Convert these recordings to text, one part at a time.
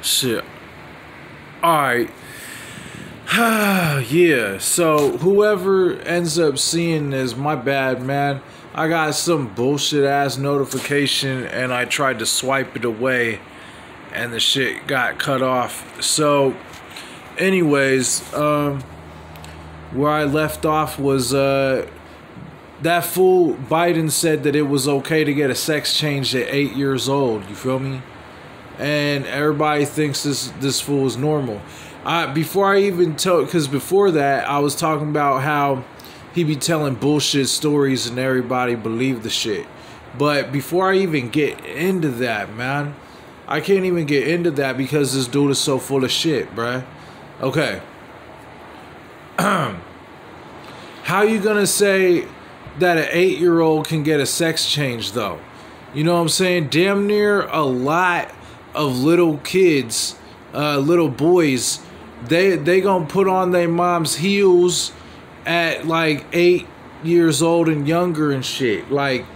Shit. Alright. Yeah, so whoever ends up seeing this, my bad, man. I got some bullshit ass notification and I tried to swipe it away and the shit got cut off. So, anyways, where I left off was, that fool Biden said that it was okay to get a sex change at 8 years old. You feel me? And everybody thinks this fool is normal. Before I even told, because before that I was talking about how he be telling bullshit stories and everybody believed the shit. But before I even get into that, man, I can't even get into that because this dude is so full of shit, bruh. Okay. How you gonna say that an 8-year-old can get a sex change though? You know what I'm saying? Damn near a lot of little kids, little boys, they gonna put on their mom's heels at like 8 years old and younger and shit. Like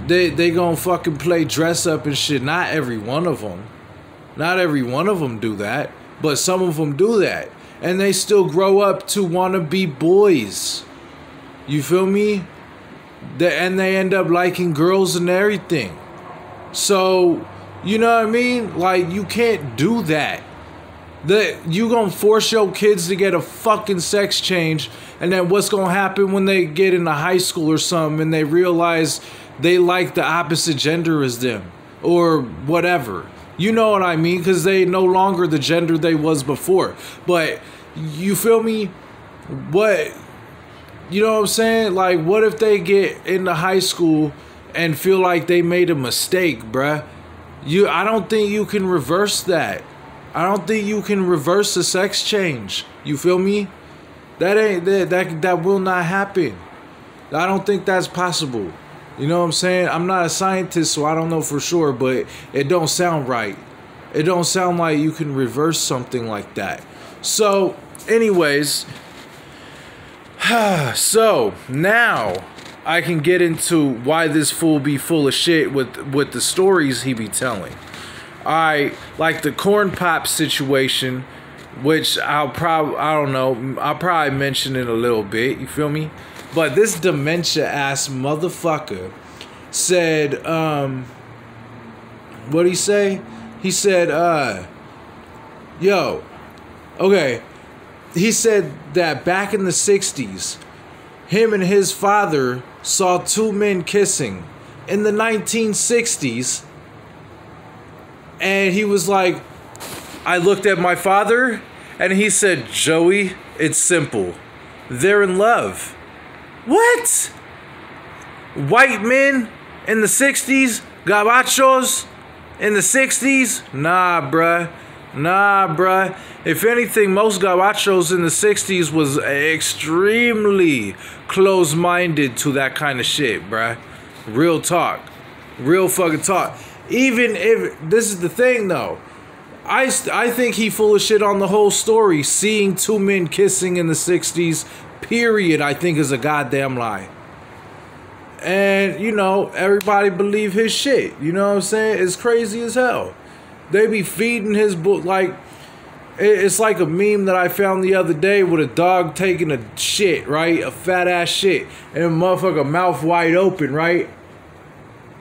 they gonna fucking play dress up and shit. Not every one of them. Not every one of them do that, but some of them do that. And they still grow up to want to be boys. You feel me? And they end up liking girls and everything. So, you know what I mean? Like, you can't do that. You gonna force your kids to get a fucking sex change, and then what's gonna happen when they get into high school or something and they realize they like the opposite gender as them or whatever? You know what I mean? Because they no longer the gender they was before. But you feel me? What? You know what I'm saying? Like, what if they get into high school and feel like they made a mistake, bruh? I don't think you can reverse that. I don't think you can reverse a sex change. You feel me? That will not happen. I don't think that's possible. You know what I'm saying? I'm not a scientist, so I don't know for sure, but it don't sound right. It don't sound like you can reverse something like that. So, anyways, so now I can get into why this fool be full of shit with the stories he be telling. Like the corn pop situation, which I don't know, I'll probably mention it a little bit, you feel me? But this dementia ass motherfucker said, what'd he say? He said, okay. He said that back in the 60s, him and his father saw two men kissing in the 1960s. And he was like, I looked at my father and he said, Joey, it's simple. They're in love. What? White men in the 60s? Gabachos in the 60s? Nah, bruh. Nah, bruh. If anything, most gabachos in the 60s was extremely close-minded to that kind of shit, bruh. Real talk. Real fucking talk. Even if, this is the thing though, I think he full of shit on the whole story. Seeing two men kissing in the 60s, period, I think is a goddamn lie. And, you know, everybody believe his shit. You know what I'm saying? It's crazy as hell. They be feeding his book like, it's like a meme that I found the other day with a dog taking a shit, right? A fat ass shit. And a motherfucker mouth wide open, right?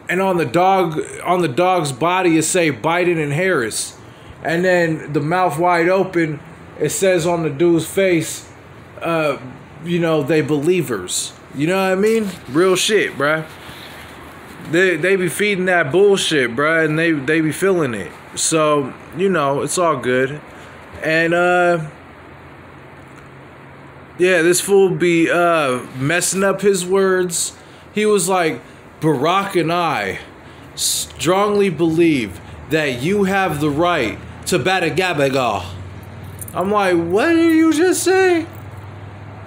And on the dog's body it say Biden and Harris. And then the mouth wide open, it says on the dude's face, you know, they believers. You know what I mean? Real shit, bruh. They be feeding that bullshit, bruh, and they be feeling it. So, you know, it's all good. And yeah, this fool be messing up his words. He was like, Barack and I strongly believe that you have the right to Batagabaga. I'm like, what did you just say?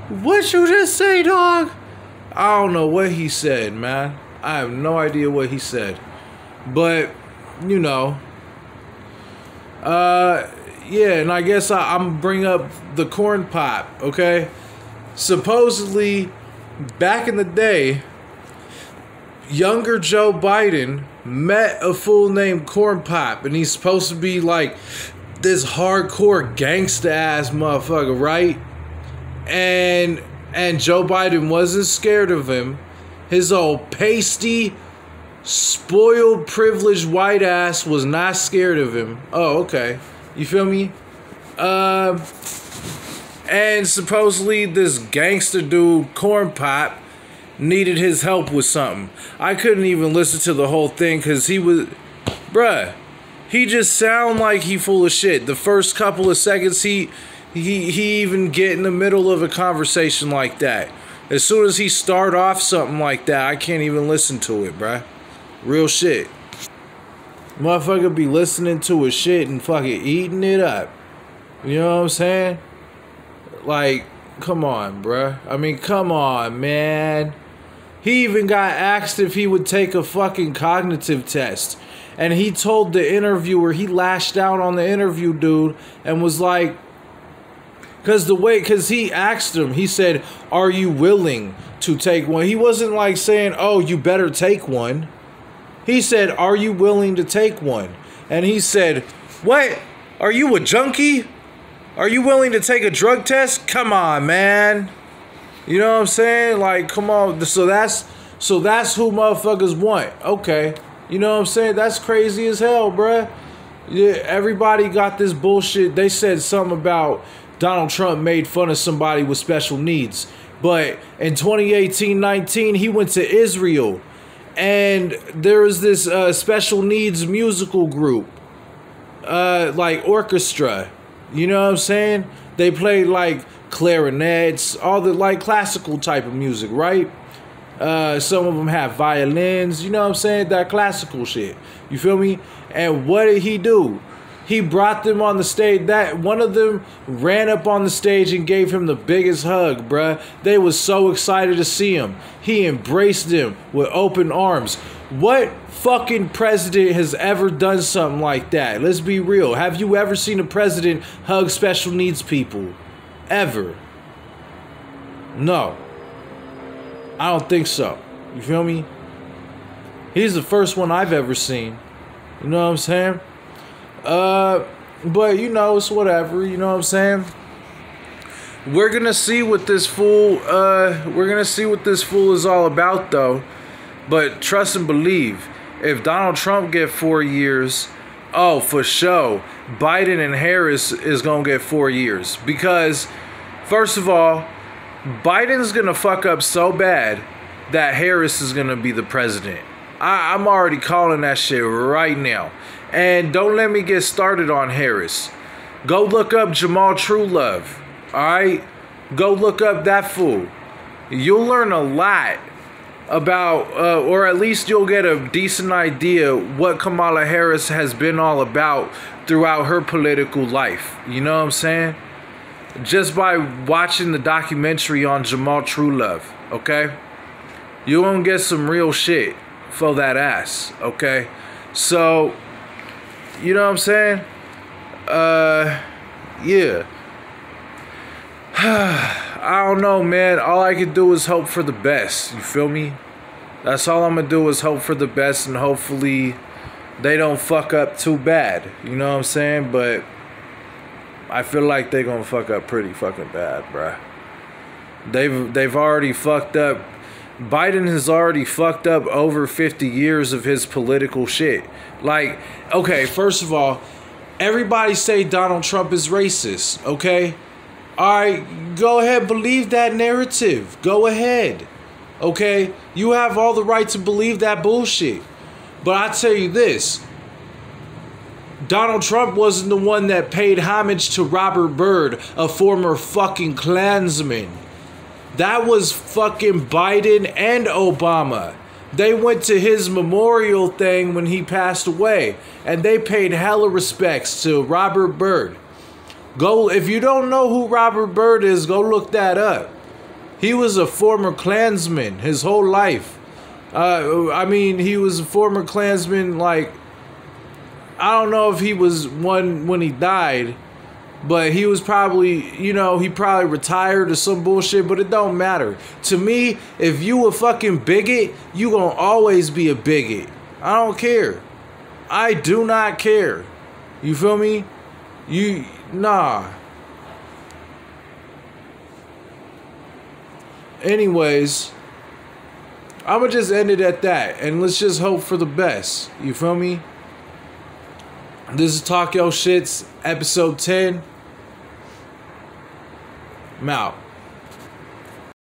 What you just say, dog? I don't know what he said, man. I have no idea what he said. But, you know. Yeah, and I guess I'm bring up the corn pop, okay? Supposedly, back in the day, younger Joe Biden met a fool named Corn Pop, and he's supposed to be like this hardcore gangsta ass motherfucker, right? And Joe Biden wasn't scared of him. His old pasty, spoiled, privileged white ass was not scared of him. Oh, okay. You feel me? And supposedly this gangster dude, Corn Pop, needed his help with something. I couldn't even listen to the whole thing because he was... Bruh, he just sound like he full of shit. The first couple of seconds he even get in the middle of a conversation like that. As soon as he start off something like that, I can't even listen to it, bruh. Real shit. Motherfucker be listening to his shit and fucking eating it up. You know what I'm saying? Like, come on, bruh. I mean, come on, man. He even got asked if he would take a fucking cognitive test. And he told the interviewer, he lashed out on the interview dude and was like, because he asked him, he said, are you willing to take one? He wasn't like saying, oh, you better take one. He said, are you willing to take one? And he said, what? Are you a junkie? Are you willing to take a drug test? Come on, man. You know what I'm saying? Like, come on. So that's who motherfuckers want. Okay. You know what I'm saying? That's crazy as hell, bruh. Yeah, everybody got this bullshit. They said something about Donald Trump made fun of somebody with special needs. But in 2018-19, he went to Israel. And there was this special needs musical group. Like orchestra. You know what I'm saying? They played like clarinets, all the like classical type of music, right? Some of them have violins, you know what I'm saying? That classical shit. You feel me? And what did he do? He brought them on the stage. That one of them ran up on the stage and gave him the biggest hug, bruh. They was so excited to see him. He embraced them with open arms. What fucking president has ever done something like that? Let's be real. Have you ever seen a president hug special needs people? Ever? No. I don't think so. You feel me? He's the first one I've ever seen. You know what I'm saying? But you know, it's whatever. You know what I'm saying? We're gonna see what this fool. We're gonna see what this fool is all about, though. But trust and believe, if Donald Trump get 4 years, oh, for sure, Biden and Harris is gonna get 4 years. Because, first of all, Biden's gonna fuck up so bad that Harris is gonna be the president. I'm already calling that shit right now. And don't let me get started on Harris. Go look up Jamal Truelove. Alright? Go look up that fool. You'll learn a lot about, or at least you'll get a decent idea what Kamala Harris has been all about throughout her political life. You know what I'm saying? Just by watching the documentary on Jamal Truelove, okay? You're gonna get some real shit for that ass, okay? So, you know what I'm saying? Yeah. I don't know, man. All I can do is hope for the best. You feel me? That's all I'm gonna do is hope for the best, and hopefully they don't fuck up too bad. You know what I'm saying? But I feel like they're gonna fuck up pretty fucking bad, bruh. They've already fucked up. Biden has already fucked up over 50 years of his political shit. Like, okay, first of all, everybody say Donald Trump is racist, okay? Alright, go ahead, believe that narrative. Go ahead. Okay? You have all the right to believe that bullshit. But I tell you this, Donald Trump wasn't the one that paid homage to Robert Byrd, a former fucking Klansman. That was fucking Biden and Obama. They went to his memorial thing when he passed away, and they paid hella respects to Robert Byrd. Go, if you don't know who Robert Byrd is, go look that up. He was a former Klansman his whole life. I mean, he was a former Klansman, like, I don't know if he was one when he died, But he was probably, you know, he probably retired or some bullshit, but it don't matter. To me, if you a fucking bigot, you gonna always be a bigot. I don't care. I do not care. You feel me? Nah. Anyways, I'ma just end it at that, and let's just hope for the best. You feel me? This is Talk Yo Shxtz, episode 10. I'm out.